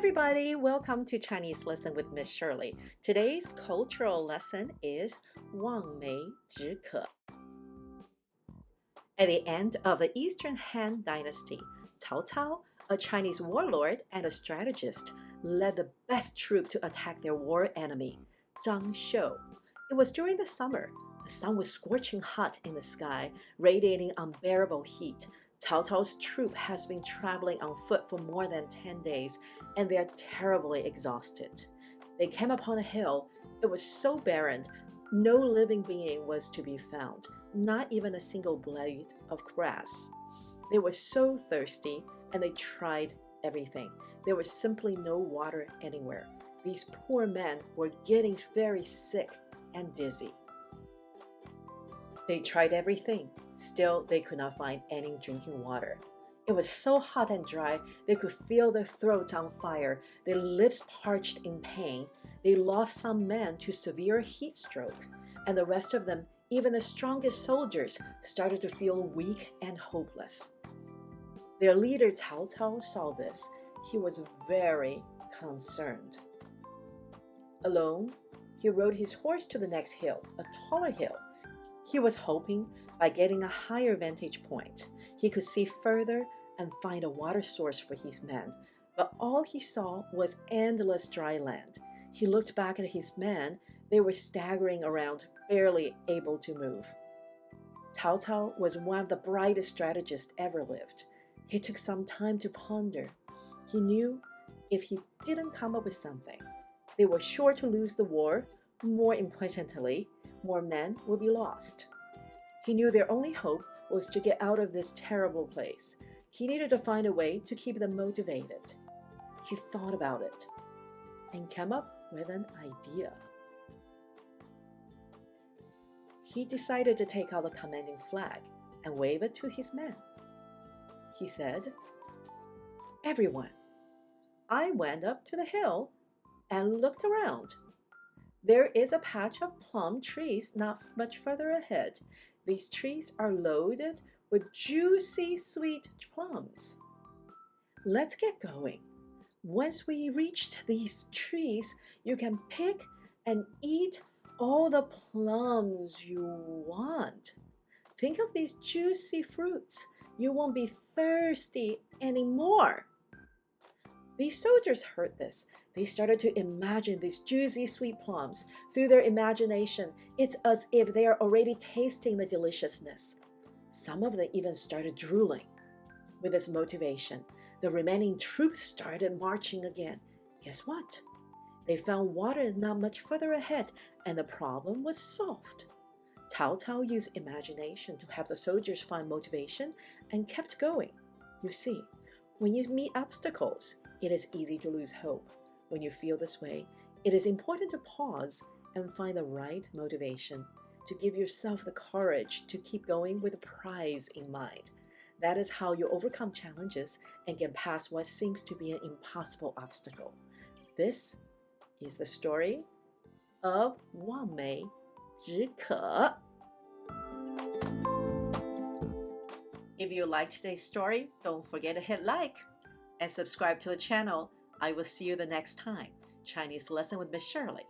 everybody, welcome to Chinese Lesson with Miss Shirley. Today's cultural lesson is 望梅止渴. At the end of the Eastern Han Dynasty, Cao Cao, a Chinese warlord and a strategist, led the best troop to attack their war enemy, Zhang Shou. It was during the summer. The sun was scorching hot in the sky, radiating unbearable heat. Cao Cao's troop has been traveling on foot for more than 10 days, and they are terribly exhausted. They came upon a hill. It was so barren, no living being was to be found, not even a single blade of grass. They were so thirsty, and they tried everything. There was simply no water anywhere. These poor men were getting very sick and dizzy. They tried everything. Still, they could not find any drinking water. It was so hot and dry, they could feel their throats on fire, their lips parched in pain. They lost some men to severe heat stroke, and the rest of them, even the strongest soldiers, started to feel weak and hopeless. Their leader Cao Cao saw this. He was very concerned. Alone, he rode his horse to the next hill, a taller hill. He was hoping by getting a higher vantage point, he could see further and find a water source for his men. But all he saw was endless dry land. He looked back at his men. They were staggering around, barely able to move. Cao Cao was one of the brightest strategists ever lived. He took some time to ponder. He knew if he didn't come up with something, they were sure to lose the war. More importantly, more men would be lost. He knew their only hope was to get out of this terrible place. He needed to find a way to keep them motivated. He thought about it and came up with an idea. He decided to take out the commanding flag and wave it to his men. He said, "Everyone, I went up to the hill and looked around. There is a patch of plum trees not much further ahead. These trees are loaded with juicy, sweet plums. Let's get going. Once we reach these trees, you can pick and eat all the plums you want. Think of these juicy fruits. You won't be thirsty anymore." These soldiers heard this. They started to imagine these juicy sweet plums. Through their imagination, it's as if they are already tasting the deliciousness. Some of them even started drooling. With this motivation, the remaining troops started marching again. Guess what? They found water not much further ahead, and the problem was solved. Cao Cao used imagination to help the soldiers find motivation and kept going. You see, when you meet obstacles, it is easy to lose hope. When you feel this way, it is important to pause and find the right motivation to give yourself the courage to keep going with a prize in mind. That is how you overcome challenges and get past what seems to be an impossible obstacle. This is the story of 望梅止渴. If you like today's story, don't forget to hit like and subscribe to the channel. I will see you the next time. Chinese Lesson with Miss Shirley.